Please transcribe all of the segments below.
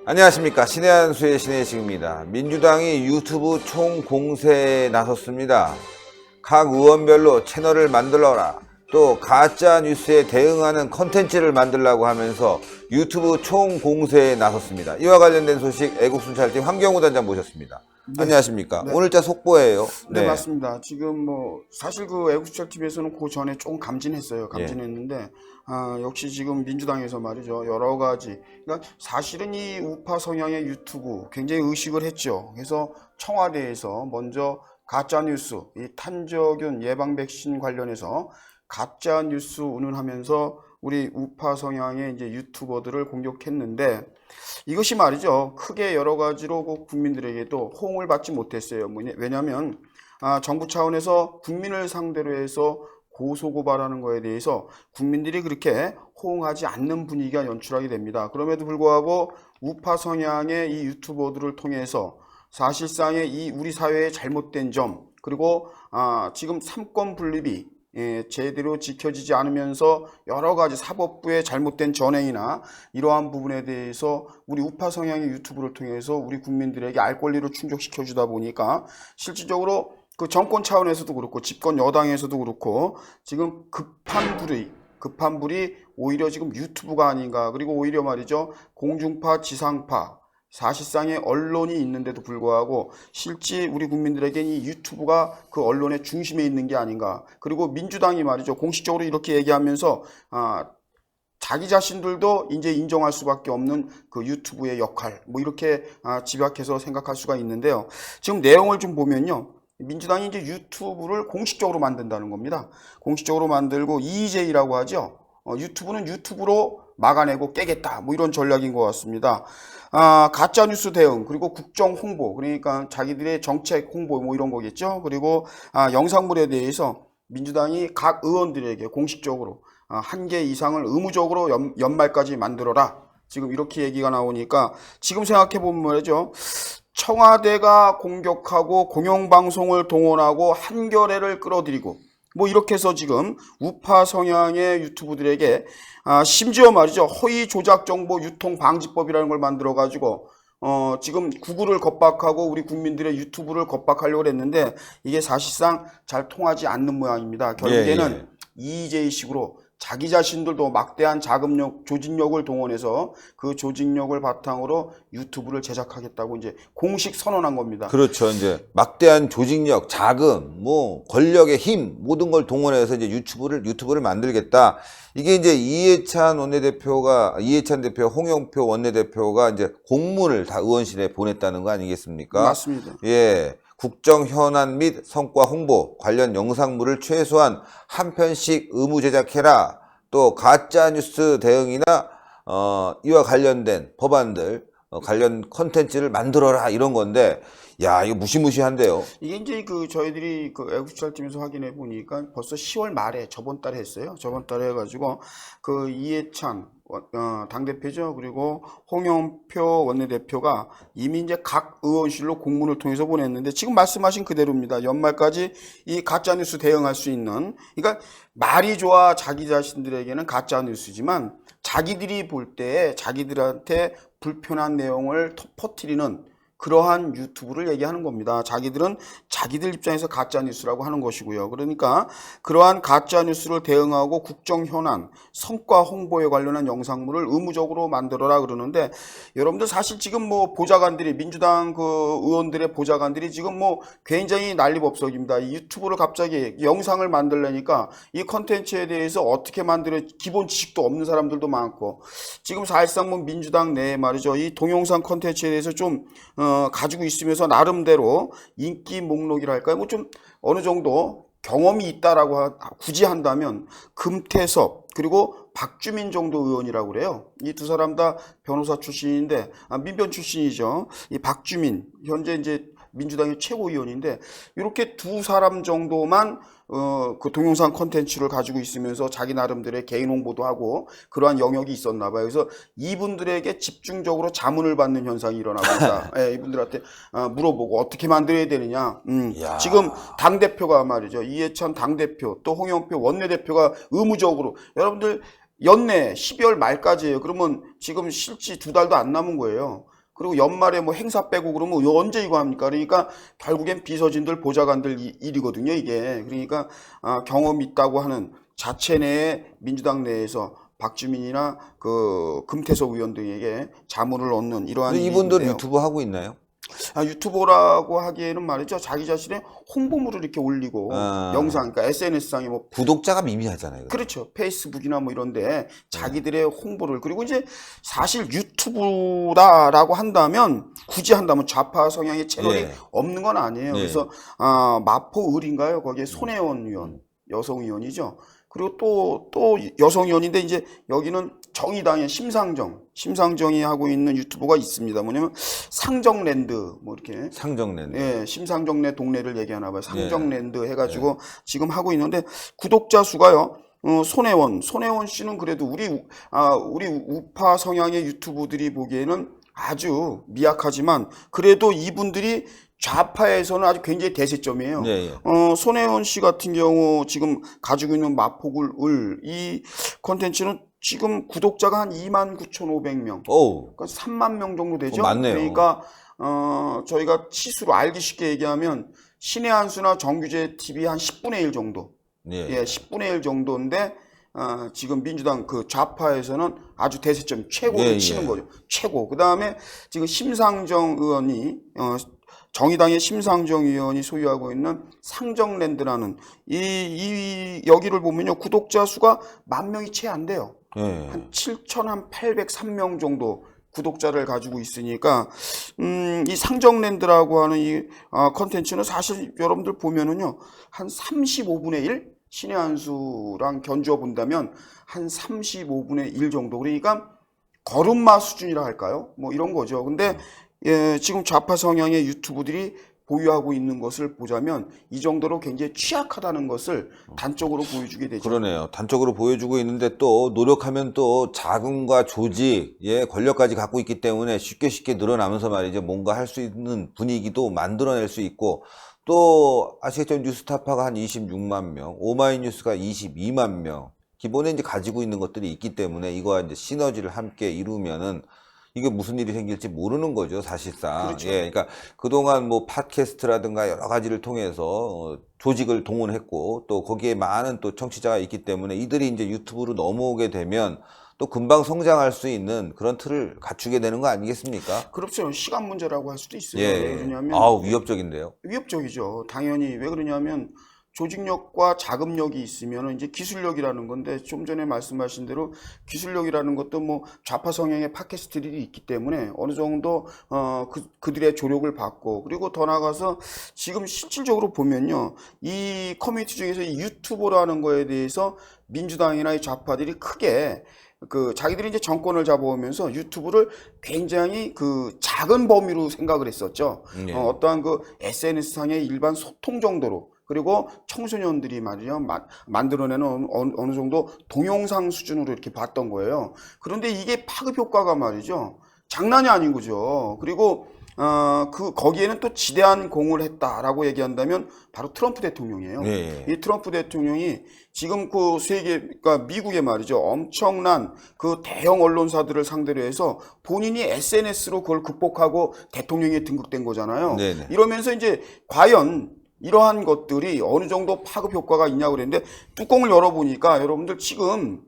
안녕하십니까. 신의 한수의 신혜식입니다. 민주당이 유튜브 총공세에 나섰습니다. 각 의원별로 채널을 만들어라, 또 가짜 뉴스에 대응하는 컨텐츠를 만들라고 하면서 유튜브 총공세에 나섰습니다. 이와 관련된 소식 애국순찰팀 황경우 단장 모셨습니다. 네. 안녕하십니까. 네. 오늘자 속보예요. 네, 맞습니다. 지금 사실 그 애국순찰팀에서는 그 전에 조금 감진했어요. 감진했는데 역시 지금 민주당에서 말이죠, 여러 가지, 그러니까 사실은 이 우파 성향의 유튜브 굉장히 의식을 했죠. 그래서 청와대에서 먼저 가짜뉴스, 이 탄저균 예방 백신 관련해서 가짜뉴스 운운하면서 우리 우파 성향의 이제 유튜버들을 공격했는데, 이것이 말이죠, 크게 여러 가지로 국민들에게도 호응을 받지 못했어요. 왜냐하면 정부 차원에서 국민을 상대로 해서 고소고발하는 거에 대해서 국민들이 그렇게 호응하지 않는 분위기가 연출하게 됩니다. 그럼에도 불구하고 우파 성향의 이 유튜버들을 통해서 사실상의 이 우리 사회의 잘못된 점, 그리고 지금 삼권 분립이 제대로 지켜지지 않으면서 여러 가지 사법부의 잘못된 전행이나 이러한 부분에 대해서 우리 우파 성향의 유튜브를 통해서 우리 국민들에게 알 권리를 충족시켜 주다 보니까 실질적으로 그 정권 차원에서도 그렇고 집권 여당에서도 그렇고 지금 급한 불이 오히려 지금 유튜브가 아닌가, 그리고 오히려 말이죠, 공중파, 지상파, 사실상의 언론이 있는데도 불구하고 실제 우리 국민들에게 이 유튜브가 그 언론의 중심에 있는 게 아닌가. 그리고 민주당이 말이죠, 공식적으로 이렇게 얘기하면서 자기 자신들도 이제 인정할 수밖에 없는 그 유튜브의 역할, 이렇게 집약해서 생각할 수가 있는데요. 지금 내용을 좀 보면요, 민주당이 이제 유튜브를 공식적으로 만든다는 겁니다. 공식적으로 만들고 EJ라고 하죠. 유튜브는 유튜브로 막아내고 깨겠다, 이런 전략인 것 같습니다. 가짜뉴스 대응, 그리고 국정 홍보, 그러니까 자기들의 정책 홍보 이런 거겠죠. 그리고 영상물에 대해서 민주당이 각 의원들에게 공식적으로 1개 이상을 의무적으로 연말까지 만들어라, 지금 이렇게 얘기가 나오니까 지금 생각해보면 말이죠, 청와대가 공격하고 공영방송을 동원하고 한겨레를 끌어들이고 이렇게 해서 지금 우파 성향의 유튜브들에게 심지어 말이죠, 허위 조작 정보 유통 방지법이라는 걸 만들어 가지고 지금 구글을 겁박하고 우리 국민들의 유튜브를 겁박하려고 했는데 이게 사실상 잘 통하지 않는 모양입니다. 결국에는 EJ식으로 자기 자신들도 막대한 자금력, 조직력을 동원해서 그 조직력을 바탕으로 유튜브를 제작하겠다고 이제 공식 선언한 겁니다. 그렇죠. 이제 막대한 조직력, 자금, 권력의 힘, 모든 걸 동원해서 이제 유튜브를 만들겠다. 이게 이제 이해찬 대표, 홍영표 원내대표가 이제 공문을 다 의원실에 보냈다는 거 아니겠습니까? 맞습니다. 예. 국정 현안 및 성과 홍보 관련 영상물을 최소한 한 편씩 의무 제작해라. 또 가짜 뉴스 대응이나 이와 관련된 법안들, 관련 컨텐츠를 만들어라, 이런 건데, 야, 이거 무시무시한데요. 이게 이제 저희들이 애국수찰팀에서 확인해 보니까 벌써 10월 말에 저번 달에 했어요. 저번 달에 해가지고 이해찬 당대표죠. 그리고 홍영표 원내대표가 이미 이제 각 의원실로 공문을 통해서 보냈는데, 지금 말씀하신 그대로입니다. 연말까지 이 가짜뉴스 대응할 수 있는, 그러니까 말이 좋아 자기 자신들에게는 가짜뉴스지만 자기들이 볼 때 자기들한테 불편한 내용을 퍼뜨리는 그러한 유튜브를 얘기하는 겁니다. 자기들은 자기들 입장에서 가짜뉴스라고 하는 것이고요. 그러니까 그러한 가짜뉴스를 대응하고 국정 현안, 성과 홍보에 관련한 영상물을 의무적으로 만들어라 그러는데, 여러분들 사실 지금 보좌관들이, 민주당 의원들의 보좌관들이 지금 굉장히 난리법석입니다. 이 유튜브를 갑자기 영상을 만들려니까 이 컨텐츠에 대해서 어떻게 기본 지식도 없는 사람들도 많고, 지금 사실상 민주당 내에 말이죠, 이 동영상 컨텐츠에 대해서 좀 가지고 있으면서 나름대로 인기 목록이랄까요, 좀 어느 정도 경험이 있다라고 굳이 한다면 금태섭, 그리고 박주민 정도 의원이라고 그래요. 이 두 사람 다 변호사 출신인데 민변 출신이죠. 이 박주민 현재 이제 민주당의 최고위원인데 이렇게 두 사람 정도만 그 동영상 콘텐츠를 가지고 있으면서 자기 나름대로의 개인 홍보도 하고 그러한 영역이 있었나 봐요. 그래서 이분들에게 집중적으로 자문을 받는 현상이 일어나고 있다. 예, 이분들한테 물어보고 어떻게 만들어야 되느냐. 지금 당대표가 말이죠. 이해찬 당대표 또 홍영표 원내대표가 의무적으로 여러분들 연내 12월 말까지예요. 그러면 지금 실지 2달도 안 남은 거예요. 그리고 연말에 뭐 행사 빼고 그러면 언제 이거 합니까? 그러니까 결국엔 비서진들 보좌관들 일이거든요, 이게. 그러니까 경험 있다고 하는 자체 내에 민주당 내에서 박주민이나 그 금태섭 의원 등에게 자문을 얻는 이러한 이분들 일인데요. 유튜브 하고 있나요? 유튜버라고 하기에는 말이죠. 자기 자신의 홍보물을 이렇게 올리고 영상, 그러니까 SNS상에 뭐 구독자가 미미하잖아요. 그렇죠. 페이스북이나 뭐 이런데 자기들의 홍보를 그리고 이제 사실 유튜브다라고 한다면 굳이 한다면 좌파 성향의 채널이 없는 건 아니에요. 그래서 마포을인가요? 거기에 손혜원 의원, 여성 의원이죠. 그리고 또 여성 의원인데 이제 여기는 정의당의 심상정이 하고 있는 유튜브가 있습니다. 뭐냐면 상정랜드 뭐 이렇게 상정랜드. 예, 심상정네 동네를 얘기하나 봐요. 상정랜드 해가지고 지금 하고 있는데 구독자 수가요. 손혜원 씨는 그래도 우리 우파 성향의 유튜브들이 보기에는 아주 미약하지만 그래도 이분들이 좌파에서는 아주 굉장히 대세점이에요. 손혜원 씨 같은 경우 지금 가지고 있는 마포굴 이 콘텐츠는 지금 구독자가 한 29,500명. 그러니까 3만 명 정도 되죠. 많네요. 그러니까 저희가 치수로 알기 쉽게 얘기하면 신의 한수나 정규재 TV 한 10분의 1 정도. 예, 10분의 1 정도인데 지금 민주당 그 좌파에서는 아주 대세점 최고를 치는 거죠. 최고. 그다음에 지금 심상정 의원이 정의당의 심상정 의원이 소유하고 있는 상정랜드라는 여기를 보면요. 구독자 수가 10,000명이 채 안 돼요. 한 7,803명 정도 구독자를 가지고 있으니까 이 상정랜드라고 하는 이 컨텐츠는 사실 여러분들 보면은요. 한 35분의 1 신의 한수랑 견주어 본다면 한 35분의 1 정도. 그러니까 걸음마 수준이라 할까요? 뭐 이런 거죠. 근데 지금 좌파 성향의 유튜브들이 보유하고 있는 것을 보자면 이 정도로 굉장히 취약하다는 것을 단적으로 보여주게 되죠. 그러네요. 단적으로 보여주고 있는데 또 노력하면 또 자금과 조직, 권력까지 갖고 있기 때문에 쉽게 늘어나면서 말이죠. 뭔가 할 수 있는 분위기도 만들어낼 수 있고 또 아시겠죠? 뉴스타파가 한 26만 명, 오마이뉴스가 22만 명. 기본에 이제 가지고 있는 것들이 있기 때문에 이거와 이제 시너지를 함께 이루면은 이게 무슨 일이 생길지 모르는 거죠, 사실상. 그렇죠. 그러니까 그동안 뭐 팟캐스트라든가 여러 가지를 통해서 조직을 동원했고 또 거기에 많은 또 청취자가 있기 때문에 이들이 이제 유튜브로 넘어오게 되면 또 금방 성장할 수 있는 그런 틀을 갖추게 되는 거 아니겠습니까? 그렇죠. 시간 문제라고 할 수도 있어요. 왜 그러냐면 위협적인데요. 위협적이죠. 당연히 왜 그러냐면 조직력과 자금력이 있으면 이제 기술력이라는 건데 좀 전에 말씀하신 대로 기술력이라는 것도 뭐 좌파 성향의 팟캐스트들이 있기 때문에 어느 정도 그들의 조력을 받고 그리고 더 나아가서 지금 실질적으로 보면요 이 커뮤니티 중에서 이 유튜버라는 거에 대해서 민주당이나 이 좌파들이 크게 자기들이 이제 정권을 잡아오면서 유튜브를 굉장히 작은 범위로 생각을 했었죠. 어떠한 SNS상의 일반 소통 정도로 그리고 청소년들이 말이죠 만들어내는 어느 정도 동영상 수준으로 이렇게 봤던 거예요. 그런데 이게 파급 효과가 말이죠 장난이 아닌 거죠. 그리고 거기에는 또 지대한 공을 했다라고 얘기한다면 바로 트럼프 대통령이에요. 이 트럼프 대통령이 지금 그러니까 미국에 말이죠 엄청난 대형 언론사들을 상대로 해서 본인이 SNS로 그걸 극복하고 대통령에 등극된 거잖아요. 이러면서 이제 과연 이러한 것들이 어느 정도 파급 효과가 있냐고 그랬는데 뚜껑을 열어보니까 여러분들 지금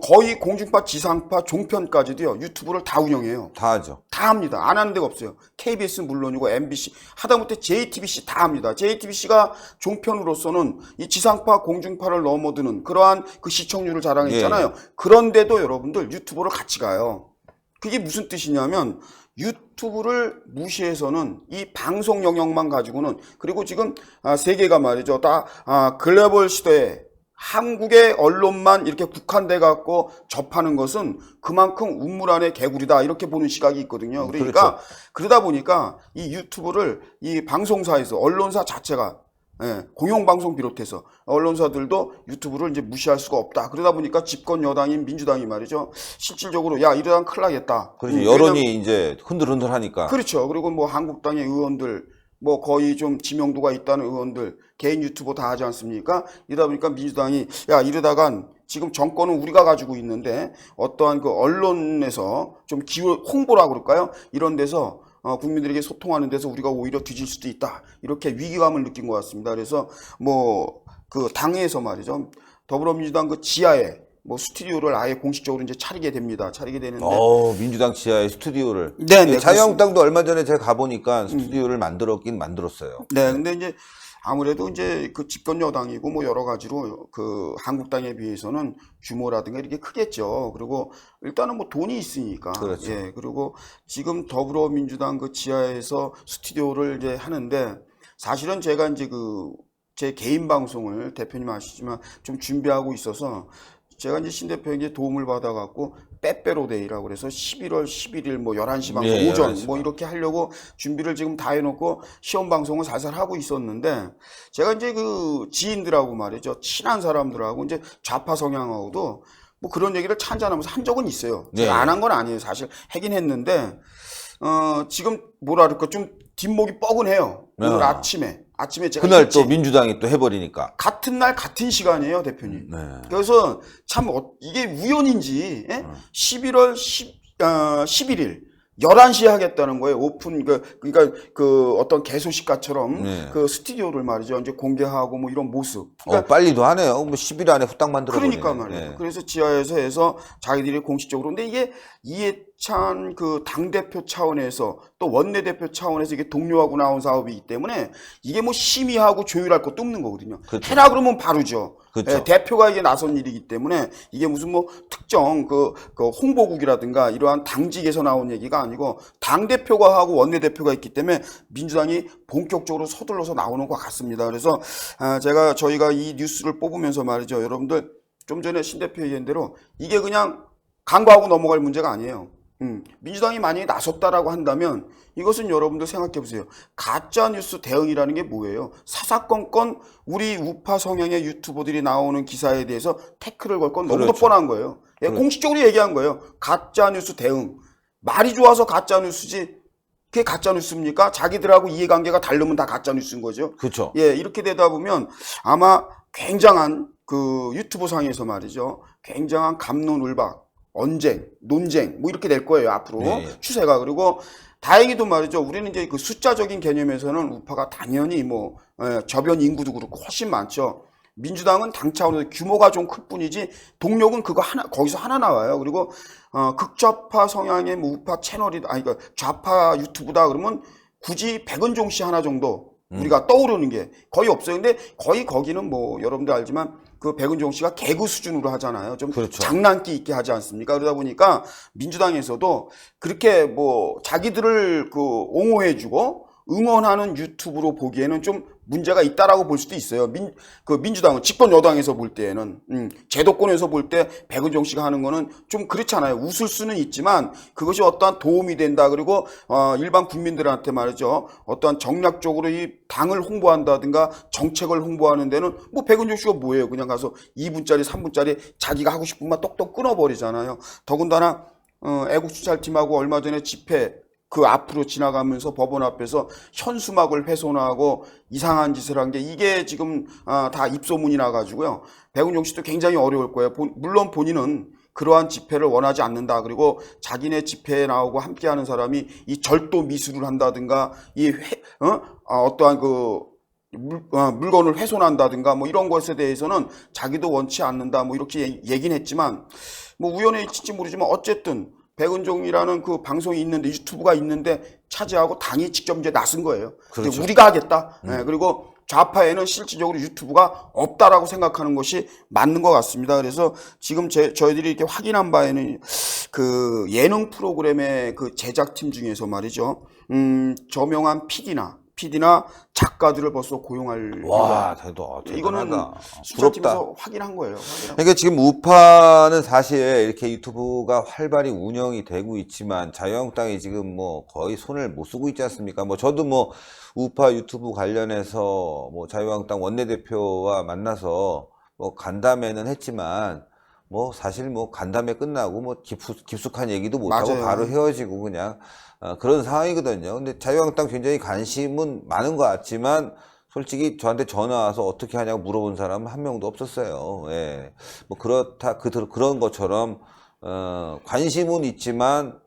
거의 공중파, 지상파, 종편까지도요 유튜브를 다 운영해요. 다 하죠. 다 합니다. 안 하는 데가 없어요. KBS는 물론이고 MBC 하다못해 JTBC 다 합니다. JTBC가 종편으로서는 이 지상파, 공중파를 넘어드는 그러한 시청률을 자랑했잖아요. 그런데도 여러분들 유튜브를 같이 가요. 그게 무슨 뜻이냐면 유튜브를 무시해서는 이 방송 영역만 가지고는 그리고 지금 세계가 말이죠 다 글로벌 시대에 한국의 언론만 이렇게 국한돼 갖고 접하는 것은 그만큼 우물 안의 개구리다 이렇게 보는 시각이 있거든요. 그러니까 그렇죠. 그러다 보니까 이 유튜브를 이 방송사에서 언론사 자체가 공영방송 비롯해서 언론사들도 유튜브를 이제 무시할 수가 없다. 그러다 보니까 집권 여당인 민주당이 말이죠. 실질적으로 야 이러다 큰일 나겠다. 그렇죠. 여론이 이제 흔들흔들하니까. 그렇죠. 그리고 뭐 한국당의 의원들 뭐 거의 좀 지명도가 있다는 의원들 개인 유튜버 다 하지 않습니까? 이러다 보니까 민주당이 야 이러다간 지금 정권은 우리가 가지고 있는데 어떠한 그 언론에서 좀 홍보라 그럴까요? 이런 데서 국민들에게 소통하는 데서 우리가 오히려 뒤질 수도 있다. 이렇게 위기감을 느낀 것 같습니다. 그래서 뭐 그 당에서 말이죠. 더불어민주당 그 지하에 뭐 스튜디오를 아예 공식적으로 이제 차리게 됩니다. 차리게 되는데 민주당 지하의 스튜디오를. 네, 자유한국당도 얼마 전에 제가 가보니까 스튜디오를 만들었어요. 네, 근데 이제 아무래도 이제 그 집권 여당이고 뭐 여러 가지로 그 한국당에 비해서는 규모라든가 이렇게 크겠죠. 그리고 일단은 뭐 돈이 있으니까. 그렇죠. 예, 그리고 지금 더불어민주당 그 지하에서 스튜디오를 이제 하는데 사실은 제가 이제 그 제 개인 방송을 대표님 아시지만 좀 준비하고 있어서 제가 이제 신 대표에게 도움을 받아갖고 빼빼로데이라고 그래서 11월 11일 뭐 11시 방송 네, 오전 11시 뭐 이렇게 하려고 준비를 지금 다 해놓고 시험 방송을 살살 하고 있었는데 제가 이제 그 지인들하고 말이죠. 친한 사람들하고 이제 좌파 성향하고도 뭐 그런 얘기를 찬잔하면서 한 적은 있어요. 제가 네. 안 한 건 아니에요. 사실 하긴 했는데 지금 뭐라 그럴까 좀 뒷목이 뻐근해요. 오늘 아침에 제가 그날 일찍 또 민주당이 또 해버리니까. 같은 날 같은 시간이에요, 대표님. 네. 그래서 참 이게 우연인지 11월 11일 11시에 하겠다는 거예요. 오픈 그러니까 그 어떤 개소식가처럼 네. 그 스튜디오를 말이죠. 이제 공개하고 뭐 이런 모습. 그러니까 빨리도 하네요. 뭐 10일 안에 후딱 만들어버리네. 그러니까 말이에요. 그래서 지하에서 해서 자기들이 공식적으로. 근데 이게 이해찬 그 당대표 차원에서 또 원내대표 차원에서 이게 독려하고 나온 사업이기 때문에 이게 뭐 심의하고 조율할 것도 없는 거거든요. 그렇죠. 해라 그러면 바로죠. 그렇죠. 대표가 이게 나선 일이기 때문에 이게 무슨 뭐 특정 그 홍보국이라든가 이러한 당직에서 나온 얘기가 아니고 당대표가 하고 원내대표가 있기 때문에 민주당이 본격적으로 서둘러서 나오는 것 같습니다. 그래서 저희가 이 뉴스를 뽑으면서 말이죠. 여러분들 좀 전에 신 대표 얘기한 대로 이게 그냥 간과하고 넘어갈 문제가 아니에요. 민주당이 만약에 나섰다라고 한다면 이것은 여러분들 생각해 보세요. 가짜뉴스 대응이라는 게 뭐예요? 사사건건 우리 우파 성향의 유튜버들이 나오는 기사에 대해서 태클을 걸 건 너무도 그렇죠. 뻔한 거예요. 공식적으로 얘기한 거예요. 가짜뉴스 대응. 말이 좋아서 가짜뉴스지 그게 가짜뉴스입니까? 자기들하고 이해관계가 다르면 다 가짜뉴스인 거죠. 그렇죠. 예, 이렇게 되다 보면 아마 굉장한 그 유튜브 상에서 말이죠. 굉장한 갑론을박, 언쟁, 논쟁 뭐 이렇게 될 거예요. 앞으로 네. 추세가. 그리고 다행히도 말이죠. 우리는 이제 그 숫자적인 개념에서는 우파가 당연히 뭐 저변 인구도 그렇고 훨씬 많죠. 민주당은 당 차원에서 규모가 좀 클 뿐이지 동력은 그거 하나 거기서 하나 나와요. 그리고 극좌파 성향의 뭐 우파 채널이 그러니까 좌파 유튜브다 그러면 굳이 백은종 씨 하나 정도 우리가 떠오르는 게 거의 없어요. 근데 거의 거기는 뭐 여러분들 알지만 그 백은종 씨가 개그 수준으로 하잖아요. 좀 그렇죠. 장난기 있게 하지 않습니까? 그러다 보니까 민주당에서도 그렇게 뭐 자기들을 그 옹호해주고 응원하는 유튜브로 보기에는 좀 문제가 있다라고 볼 수도 있어요. 민주당은 집권 여당에서 볼 때에는 제도권에서 볼 때 백은종 씨가 하는 거는 좀 그렇잖아요. 웃을 수는 있지만 그것이 어떠한 도움이 된다. 그리고 일반 국민들한테 말이죠. 어떠한 정략적으로 이 당을 홍보한다든가 정책을 홍보하는 데는 뭐 백은종 씨가 뭐예요? 그냥 가서 2분짜리 3분짜리 자기가 하고 싶은 말 똑똑 끊어버리잖아요. 더군다나 애국수찰팀하고 얼마 전에 집회 그 앞으로 지나가면서 법원 앞에서 현수막을 훼손하고 이상한 짓을 한 게 이게 지금 다 입소문이 나가지고요. 백은종 씨도 굉장히 어려울 거예요. 물론 본인은 그러한 집회를 원하지 않는다. 그리고 자기네 집회에 나오고 함께하는 사람이 이 절도 미수를 한다든가 어떠한 그 물건을 훼손한다든가 뭐 이런 것에 대해서는 자기도 원치 않는다. 뭐 이렇게 얘기는 했지만 뭐 우연의 일치인지 모르지만 어쨌든 백은종이라는 그 방송이 있는데 유튜브가 있는데 차지하고 당이 직접 이제 나선 거예요. 그렇죠. 우리가 하겠다. 네, 그리고 좌파에는 실질적으로 유튜브가 없다라고 생각하는 것이 맞는 것 같습니다. 그래서 지금 저희들이 이렇게 확인한 바에는 그 예능 프로그램의 그 제작팀 중에서 말이죠. 저명한 PD나 PD나 작가들을 벌써 고용할 와, 이거는 대단하다. 수자팀에서 확인한 거예요. 그러니까 지금 우파는 사실 이렇게 유튜브가 활발히 운영이 되고 있지만 자유한국당이 지금 뭐 거의 손을 못 쓰고 있지 않습니까? 뭐 저도 뭐 우파 유튜브 관련해서 뭐 자유한국당 원내대표와 만나서 뭐 간담회는 했지만 뭐 사실 뭐 간담회 끝나고 뭐 깊숙한 얘기도 못하고 맞아요. 바로 헤어지고 그냥 그런 상황이거든요. 근데 자유한국당 굉장히 관심은 많은 것 같지만 솔직히 저한테 전화 와서 어떻게 하냐고 물어본 사람은 한 명도 없었어요. 예. 뭐 그런 것처럼 관심은 있지만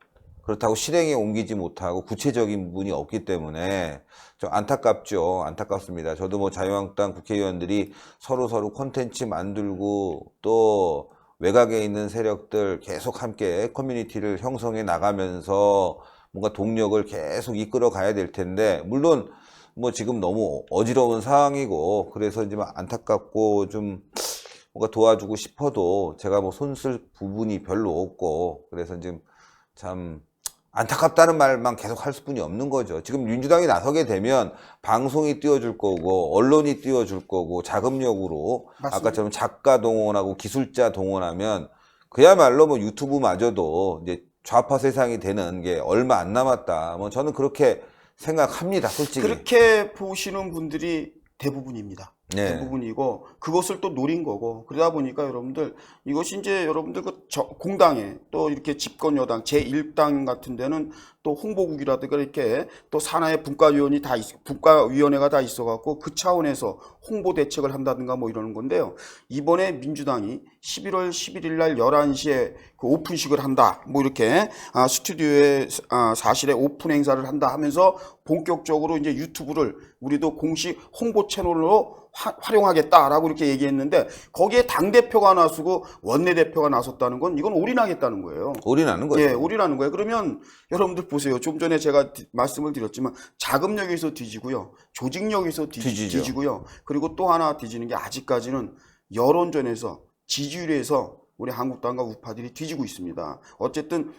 그렇다고 실행에 옮기지 못하고 구체적인 부분이 없기 때문에 좀 안타깝죠. 안타깝습니다. 저도 뭐 자유한국당 국회의원들이 서로 콘텐츠 만들고 또 외곽에 있는 세력들 계속 함께 커뮤니티를 형성해 나가면서 뭔가 동력을 계속 이끌어 가야 될 텐데, 물론 뭐 지금 너무 어지러운 상황이고 그래서 이제 안타깝고 좀 뭔가 도와주고 싶어도 제가 뭐 손쓸 부분이 별로 없고 그래서 지금 참 안타깝다는 말만 계속 할 수뿐이 없는 거죠. 지금 민주당이 나서게 되면 방송이 띄워줄 거고 언론이 띄워줄 거고 자금력으로 맞습니다. 아까처럼 작가 동원하고 기술자 동원하면 그야말로 뭐 유튜브마저도 이제 좌파 세상이 되는 게 얼마 안 남았다. 뭐 저는 그렇게 생각합니다, 솔직히. 그렇게 보시는 분들이 대부분입니다. 네. 대부분이고 그것을 또 노린 거고 그러다 보니까 여러분들 이것이 이제 여러분들 공당에 또 이렇게 집권 여당 제1당 같은 데는 또 홍보국이라든가 이렇게 또 산하의 분과위원회가 다 있어 갖고 그 차원에서 홍보 대책을 한다든가 뭐 이러는 건데요. 이번에 민주당이 11월 11일 날 11시에 그 오픈식을 한다. 뭐 이렇게 스튜디오에 사실에 오픈 행사를 한다 하면서 본격적으로 이제 유튜브를 우리도 공식 홍보 채널로 활용하겠다라고 이렇게 얘기했는데 거기에 당대표가 나서고 원내대표가 나섰다는 건 이건 올인하겠다는 거예요. 올인하는 거죠. 예, 올인하는 거예요. 그러면 여러분들 보세요. 좀 전에 제가 말씀을 드렸지만 자금력에서 뒤지고요. 조직력에서 뒤지고요. 그리고 또 하나 뒤지는 게 아직까지는 여론전에서 지지율에서 우리 한국당과 우파들이 뒤지고 있습니다. 어쨌든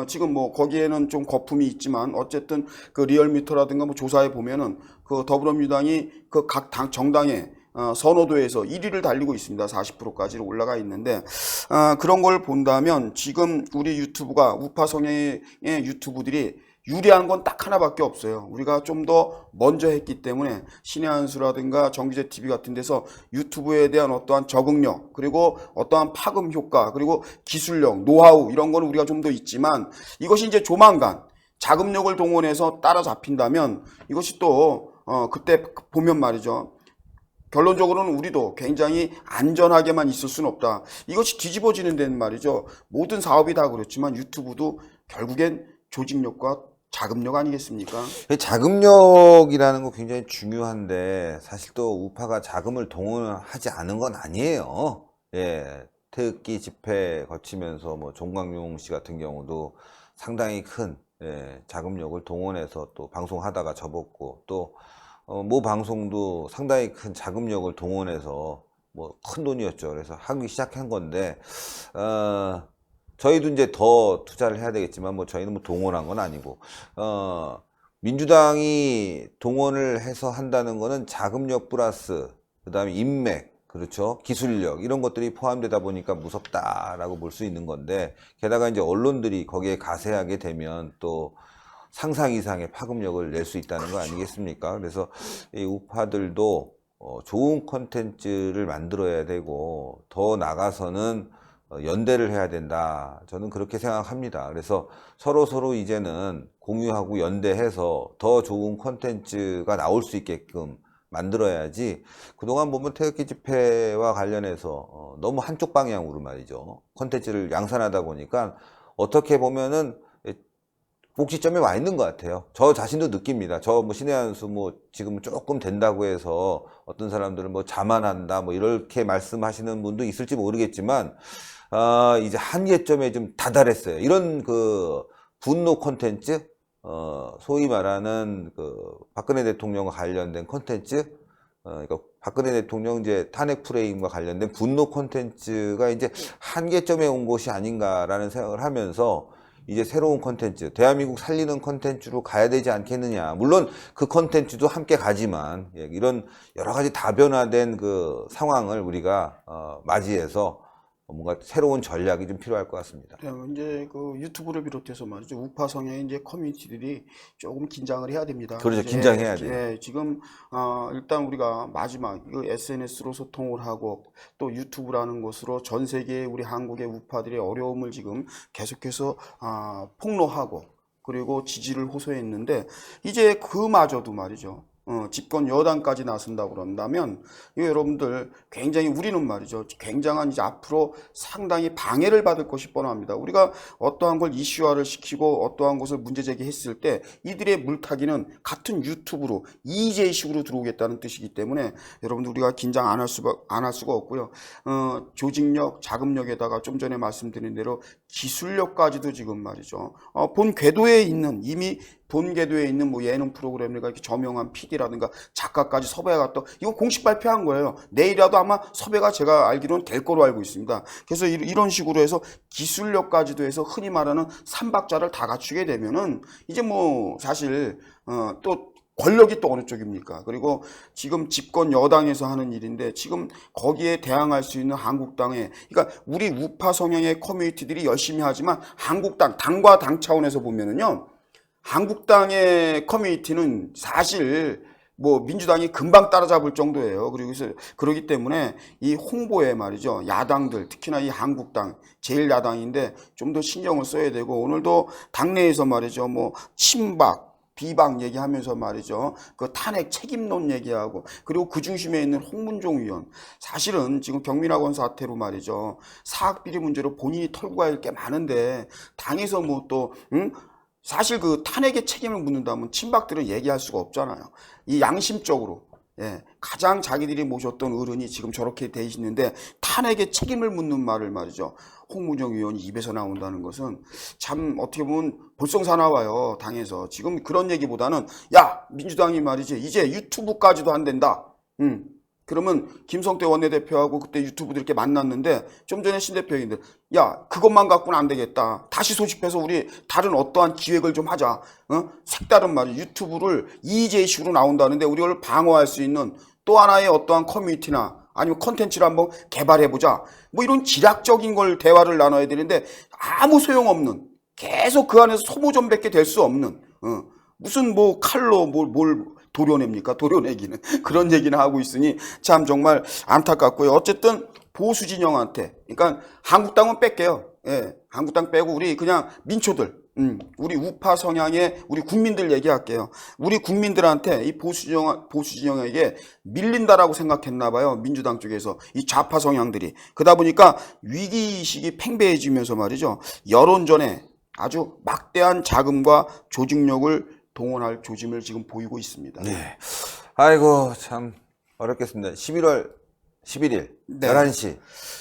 지금 뭐 거기에는 좀 거품이 있지만 어쨌든 그 리얼미터라든가 뭐 조사에 보면은 그 더불어민주당이 그 각 당 정당의 선호도에서 1위를 달리고 있습니다. 40%까지 올라가 있는데 그런 걸 본다면 지금 우리 유튜브가 우파 성향의 유튜브들이 유리한 건 딱 하나밖에 없어요. 우리가 좀 더 먼저 했기 때문에 신의 한수라든가 정기재 TV 같은 데서 유튜브에 대한 어떠한 적응력 그리고 어떠한 파급 효과 그리고 기술력, 노하우 이런 거는 우리가 좀 더 있지만 이것이 이제 조만간 자금력을 동원해서 따라잡힌다면 이것이 또 그때 보면 말이죠. 결론적으로는 우리도 굉장히 안전하게만 있을 수는 없다. 이것이 뒤집어지는 데는 말이죠. 모든 사업이 다 그렇지만 유튜브도 결국엔 조직력과 자금력 아니겠습니까? 자금력이라는 거 굉장히 중요한데 사실 또 우파가 자금을 동원하지 않은 건 아니에요. 예, 태극기 집회 거치면서 뭐 종광용 씨 같은 경우도 상당히 큰 자금력을 동원해서 또 방송하다가 접었고 또 모 방송도 상당히 큰 자금력을 동원해서 뭐 큰 돈이었죠. 그래서 하기 시작한 건데 저희도 이제 더 투자를 해야 되겠지만 뭐 저희는 뭐 동원한 건 아니고 민주당이 동원을 해서 한다는 거는 자금력 플러스 그다음에 인맥 그렇죠 기술력 이런 것들이 포함되다 보니까 무섭다라고 볼 수 있는 건데 게다가 이제 언론들이 거기에 가세하게 되면 또 상상 이상의 파급력을 낼 수 있다는 거 아니겠습니까? 그래서 이 우파들도 좋은 콘텐츠를 만들어야 되고 더 나가서는 연대를 해야 된다. 저는 그렇게 생각합니다. 그래서 서로 이제는 공유하고 연대해서 더 좋은 콘텐츠가 나올 수 있게끔 만들어야지 그동안 보면 태극기 집회와 관련해서 너무 한쪽 방향으로 말이죠. 콘텐츠를 양산하다 보니까 어떻게 보면은 복지점에 와 있는 것 같아요. 저 자신도 느낍니다. 저 뭐 신의 한수 뭐 지금 조금 된다고 해서 어떤 사람들은 뭐 자만한다 뭐 이렇게 말씀하시는 분도 있을지 모르겠지만 이제 한계점에 좀 다다랐어요. 이런 그 분노 콘텐츠 소위 말하는 그 박근혜 대통령과 관련된 콘텐츠 그러니까 박근혜 대통령 이제 탄핵 프레임과 관련된 분노 콘텐츠가 이제 한계점에 온 것이 아닌가라는 생각을 하면서 이제 새로운 콘텐츠, 대한민국 살리는 콘텐츠로 가야 되지 않겠느냐. 물론 그 콘텐츠도 함께 가지만, 예, 이런 여러 가지 다변화된 그 상황을 우리가 맞이해서 뭔가 새로운 전략이 좀 필요할 것 같습니다. 네, 이제 그 유튜브를 비롯해서 말이죠. 우파 성향의 이제 커뮤니티들이 조금 긴장을 해야 됩니다. 그렇죠. 이제, 긴장해야 돼요. 예, 지금 일단 우리가 마지막 이거 SNS로 소통을 하고 또 유튜브라는 것으로 전 세계 우리 한국의 우파들의 어려움을 지금 계속해서 폭로하고 그리고 지지를 호소했는데 이제 그마저도 말이죠. 집권 여당까지 나선다고 그런다면 이거 여러분들 굉장히 우리는 말이죠. 굉장한 이제 앞으로 상당히 방해를 받을 것이 뻔합니다. 우리가 어떠한 걸 이슈화를 시키고 어떠한 것을 문제 제기했을 때 이들의 물타기는 같은 유튜브로 EJ식으로 들어오겠다는 뜻이기 때문에 여러분들 우리가 긴장 안 할 수가 없고요. 조직력, 자금력에다가 좀 전에 말씀드린 대로 기술력까지도 지금 말이죠. 본 궤도에 있는 이미 본 궤도에 있는 뭐 예능 프로그램이라든가 이렇게 저명한 PD라든가 작가까지 섭외가 또 이거 공식 발표한 거예요. 내일이라도 아마 섭외가 제가 알기로는 될 거로 알고 있습니다. 그래서 이런 식으로 해서 기술력까지도 해서 흔히 말하는 삼박자를 다 갖추게 되면은 이제 뭐 사실 또 권력이 또 어느 쪽입니까? 그리고 지금 집권 여당에서 하는 일인데 지금 거기에 대항할 수 있는 한국당에 그러니까 우리 우파 성향의 커뮤니티들이 열심히 하지만 한국당, 당과 당 차원에서 보면은요. 한국당의 커뮤니티는 사실 뭐 민주당이 금방 따라잡을 정도예요. 그러기 때문에 이 홍보에 말이죠. 야당들, 특히나 이 한국당, 제1야당인데 좀 더 신경을 써야 되고 오늘도 당내에서 말이죠. 뭐 친박, 비박 얘기하면서 말이죠. 그 탄핵 책임론 얘기하고 그리고 그 중심에 있는 홍문종 의원 사실은 지금 경민학원 사태로 말이죠. 사학비리 문제로 본인이 털고 갈 게 많은데 당에서 뭐 또 사실 그 탄핵의 책임을 묻는다면 친박들은 얘기할 수가 없잖아요. 이 양심적으로 예, 가장 자기들이 모셨던 어른이 지금 저렇게 돼 있는데 탄핵의 책임을 묻는 말을 말이죠. 홍문정 의원이 입에서 나온다는 것은 참 어떻게 보면 볼썽사나워요. 당에서. 지금 그런 얘기보다는 야 민주당이 말이지 이제 유튜브까지도 안 된다. 그러면 김성태 원내대표하고 그때 유튜브들 이렇게 만났는데 좀 전에 신 대표 얘기인데 야 그것만 갖고는 안 되겠다. 다시 소집해서 우리 다른 어떠한 기획을 좀 하자. 색다른 말이 유튜브를 EJ식으로 나온다는데 우리를 방어할 수 있는 또 하나의 어떠한 커뮤니티나 아니면 컨텐츠를 한번 개발해보자. 뭐 이런 지략적인 걸 대화를 나눠야 되는데 아무 소용없는 계속 그 안에서 소모전밖에 될 수 없는 무슨 뭐 칼로 뭘 도려냅니까? 도려내기는. 그런 얘기는 하고 있으니 참 정말 안타깝고요. 어쨌든 보수 진영한테, 그러니까 한국당은 뺄게요. 예, 한국당 빼고 우리 그냥 민초들, 우리 우파 성향의 우리 국민들 얘기할게요. 우리 국민들한테 이 보수 진영에게 밀린다라고 생각했나 봐요. 민주당 쪽에서 이 좌파 성향들이. 그러다 보니까 위기의식이 팽배해지면서 말이죠. 여론전에 아주 막대한 자금과 조직력을 동원할 조짐을 지금 보이고 있습니다. 네. 아이고, 참 어렵겠습니다. 11월 11일, 네. 11시.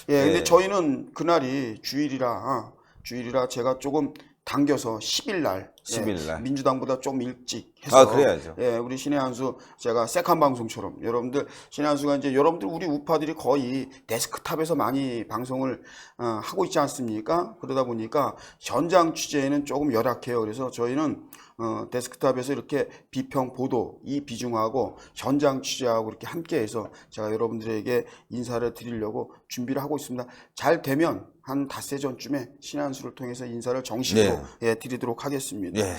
예, 근데 네. 저희는 그날이 주일이라 제가 조금 당겨서 10일 날. 10일 날. 민주당보다 좀 일찍 해서. 그래야죠. 예, 우리 신의 한수 제가 세컨 방송처럼 여러분들, 신의 한수가 이제 여러분들 우리 우파들이 거의 데스크탑에서 많이 방송을 하고 있지 않습니까? 그러다 보니까 현장 취재에는 조금 열악해요. 그래서 저희는 데스크탑에서 이렇게 비평 보도 이 비중하고 현장 취재하고 이렇게 함께해서 제가 여러분들에게 인사를 드리려고 준비를 하고 있습니다. 잘 되면 한 닷새 전쯤에 신의 한수를 통해서 인사를 정식으로 네. 드리도록 하겠습니다. 예.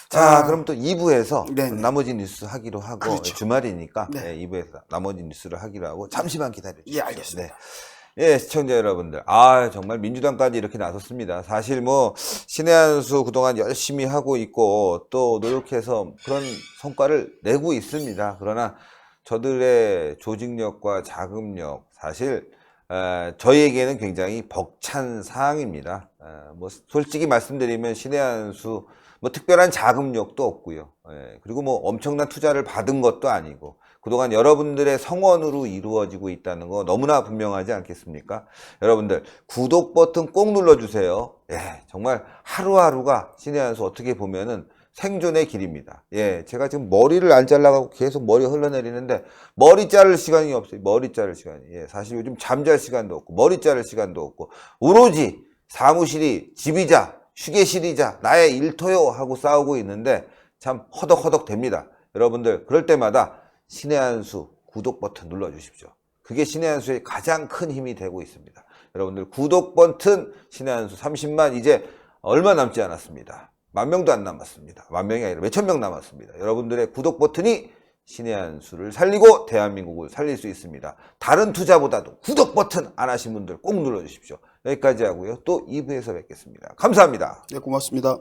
자, 그럼 또 2부에서 네네. 나머지 뉴스 하기로 하고 그렇죠. 주말이니까 네. 2부에서 나머지 뉴스를 하기로 하고 잠시만 기다려 주세요. 예, 알겠습니다. 예, 시청자 여러분들. 정말 민주당까지 이렇게 나섰습니다. 사실 뭐 신의 한수 그동안 열심히 하고 있고 또 노력해서 그런 성과를 내고 있습니다. 그러나 저들의 조직력과 자금력 사실 저희에게는 굉장히 벅찬 사항입니다. 뭐 솔직히 말씀드리면 신의 한수 뭐 특별한 자금력도 없고요. 그리고 뭐 엄청난 투자를 받은 것도 아니고 그동안 여러분들의 성원으로 이루어지고 있다는 거 너무나 분명하지 않겠습니까? 여러분들 구독 버튼 꼭 눌러주세요. 정말 하루하루가 신의 한수 어떻게 보면은 생존의 길입니다. 제가 지금 머리를 안 잘라가고 계속 머리 흘러내리는데 머리 자를 시간이 없어요. 머리 자를 시간이. 사실 요즘 잠잘 시간도 없고 머리 자를 시간도 없고 오로지 사무실이 집이자 휴게실이자 나의 일터요 하고 싸우고 있는데 참 허덕허덕 됩니다. 여러분들 그럴 때마다 신의 한 수 구독 버튼 눌러주십시오. 그게 신의 한 수의 가장 큰 힘이 되고 있습니다. 여러분들 구독 버튼 신의 한 수 30만 이제 얼마 남지 않았습니다. 10,000명도 안 남았습니다. 10,000명이 아니라 몇천 명 남았습니다. 여러분들의 구독 버튼이 신의 한 수를 살리고 대한민국을 살릴 수 있습니다. 다른 투자보다도 구독 버튼 안 하신 분들 꼭 눌러주십시오. 여기까지 하고요. 또 2부에서 뵙겠습니다. 감사합니다. 네, 고맙습니다.